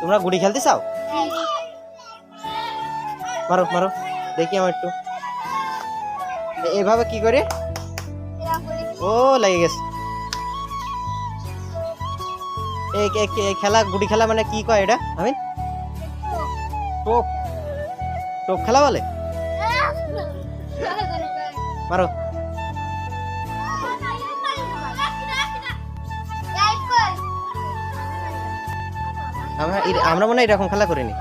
তোমরা গুড়ি খেলতে চাও? মারো মারো দেখি আমার একটু। এভাবে কি করে? ও লেগে গেছে। এই খেলা গুড়ি খেলা মানে কি কয় এটা? আমি টোপ টোপ খেলা বলে। মারো। আমরা মনে হয় এরকম খেলা করিনি।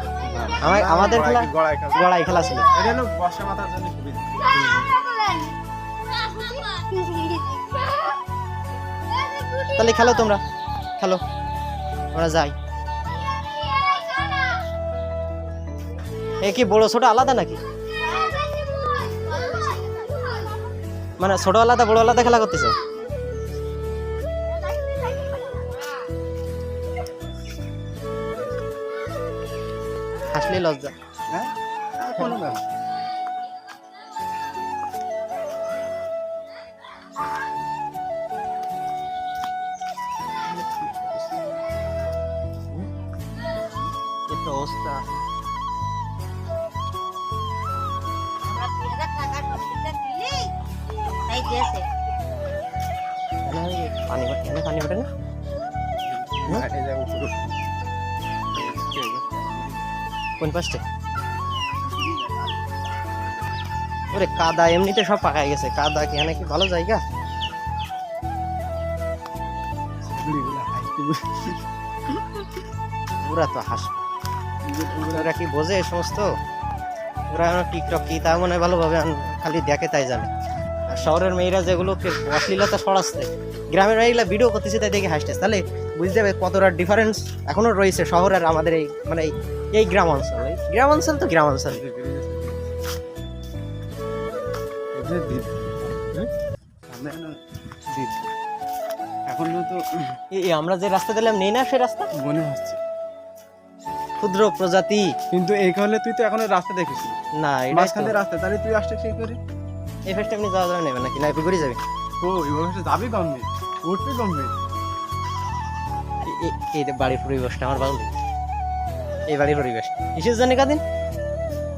আমাদের খেলা গড়াই খেলা ছিল। তাহলে খেলো, তোমরা খেলো, আমরা যাই। এ কি বড় ছোট আলাদা নাকি? মানে ছোট আলাদা বড় আলাদা খেলা করতেছে? হাসলে লজ্জা। হ্যাঁ অবস্থা। পানি ওঠে না? কোন পাশে? ওরে কাদা এমনিতে সব পাকায় গেছে। কাদা কি এখানে কি ভালো জায়গা? ওরা তো হাস, ওরা কি বোঝে এই সমস্ত? ওরা টিকটক কি তা মনে হয় ভালোভাবে খালি দেখে তাই জানে। আর শহরের মেয়েরা যেগুলো অশ্লীলতা ছড়াচ্ছে, গ্রামের মেয়েগুলা ভিডিও করতেছে তাই দেখে হাসতেছে। তাহলে বুঝতে যাবে কতটা ডিফারেন্স এখনো রয়েছে শহর আর আমাদের এই মানে এই গ্রাম অঞ্চল। গ্রাম অঞ্চল তো গ্রাম অঞ্চল। এখন তো আমরা যে রাস্তা দিলাম নেই না সে রাস্তা মনে হচ্ছে ক্ষুদ্র প্রজাতি। কিন্তু এইখানে তুই তো এখনো রাস্তা দেখিস না, এটা মাঝখানে রাস্তা, তাহলে তুই আসতে সেই করে এই ফার্স্ট এমনি যাওয়া যাবে নাকি না পুকুরে যাবে? ও এইভাবে যাবি কমবে, উঠবি কমবে। এই বাড়ির পরিবেশটা আমার ভালো লাগে। এই বাড়ির পরিবেশ কিসের জন্য কাদিন?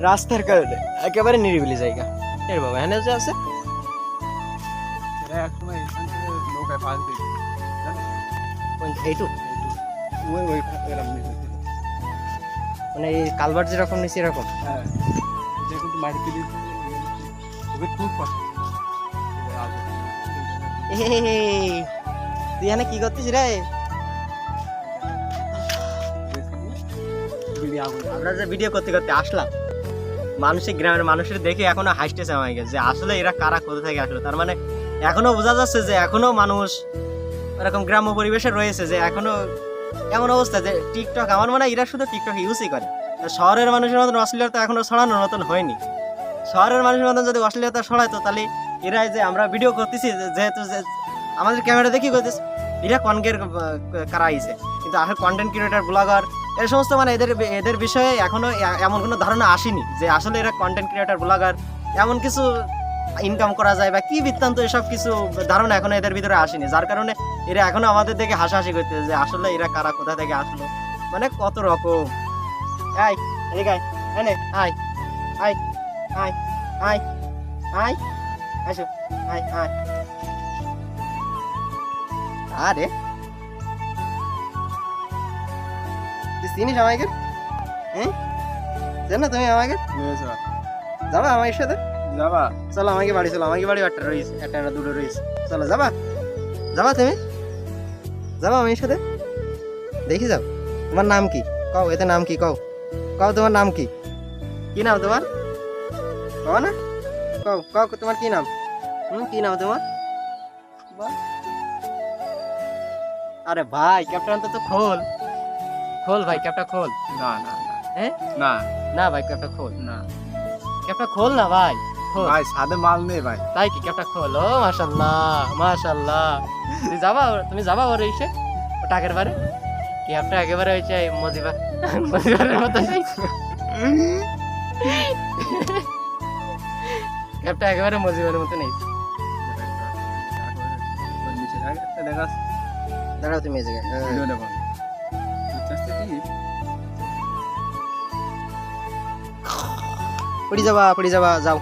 রাস্তার কারণে একেবারে নিরিবিলি জায়গা। এর বাবা এখানে যে আছে একসময় এখান থেকে নৌকায় পাশ দিই এইটুক ওই মানে এই কালভার্ট যেরকম নিচে এরকম। হ্যাঁ এটা কিন্তু মাটি তুলি খুব কষ্ট। তুই এখানে কি করতিস রে? আমরা যে ভিডিও করতে করতে আসলাম, মানসিক গ্রামের মানুষের দেখে এখনো হাসতেছে আমাকে যে আসলে এরা কারা কোথা থেকে আসলো। তার মানে এখনো বোঝা যাচ্ছে যে এখনো মানুষ এরকম গ্রাম্য পরিবেশে রয়েছে, যে এখনো এমন অবস্থা যে টিকটক আমার মনে হয় এরা শুধু টিকটক ইউজই করে। শহরের মানুষের মতন অশ্লীলতা এখনো ছড়ানোর মতন হয়নি। শহরের মানুষের মতন যদি অশ্লীলতা ছড়াইতো তাহলে এরাই যে আমরা ভিডিও করতেছি যেহেতু যে আমাদের ক্যামেরা দেখি করতেছি এরা কনকের কারা আইছে, কিন্তু আসলে কন্টেন্ট ক্রিয়েটার ব্লগার এই সমস্ত মানে এদের বিষয়ে এখনো এমন কোনো ধারণা আসেনি যে আসলে এরা কন্টেন্ট ক্রিয়েটার ব্লগার এমন কিছু ইনকাম করা যায় বা কি বৃত্তান্ত, এসব কিছু ধারণা এখনো এদের ভিতরে আসেনি। যার কারণে এরা এখনো আমাদের দেখে হাসাহাসি করতেছে যে আসলে এরা কারা কোথা থেকে আসলো, মানে কত রকম। আয় এদিকে আয়, এনে আয় আয় আয় আয় আয় আসো আয় আয়। আরে তুই চিনিস আমাকে? হ্যাঁ জানো তুমি আমাকে? যাবা আমার সাথে? যাবা? চলো আমাকে বাড়ি চলো। আমাকে বাড়ি একটা রয়েছে, একটা না দুটো রয়েছে। চলো যাবা? যাবা তুমি? যাবা আমার সাথে? দেখি যাও। তোমার নাম কি কও? এতে নাম কি কও? কও তোমার নাম কি? কি নাম তোমার? কও না, কও কও তোমার কি নাম? কি নাম তোমার? আরে ভাই ক্যাপটা তো খোল, খোল ভাই ক্যাপটা খোল। না না না হ্যাঁ না না ভাই ক্যাপটা খোল, না ক্যাপটা খোল না ভাই, খোল ভাই সাদে মাল নেই ভাই। তাই কি? ক্যাপটা খোল। ও মাশাআল্লাহ মাশাআল্লাহ। তুই যাবা? তুমি যাবা ওর এসে ও টাকের বারে? ক্যাপটা একেবারে হয়েছে মজিবারের মতো। ক্যাপটা একেবারে মজিবারের মতো নেই। দাঁড়াও তুমি এই জায়গায়। পড়ি যাবা যাও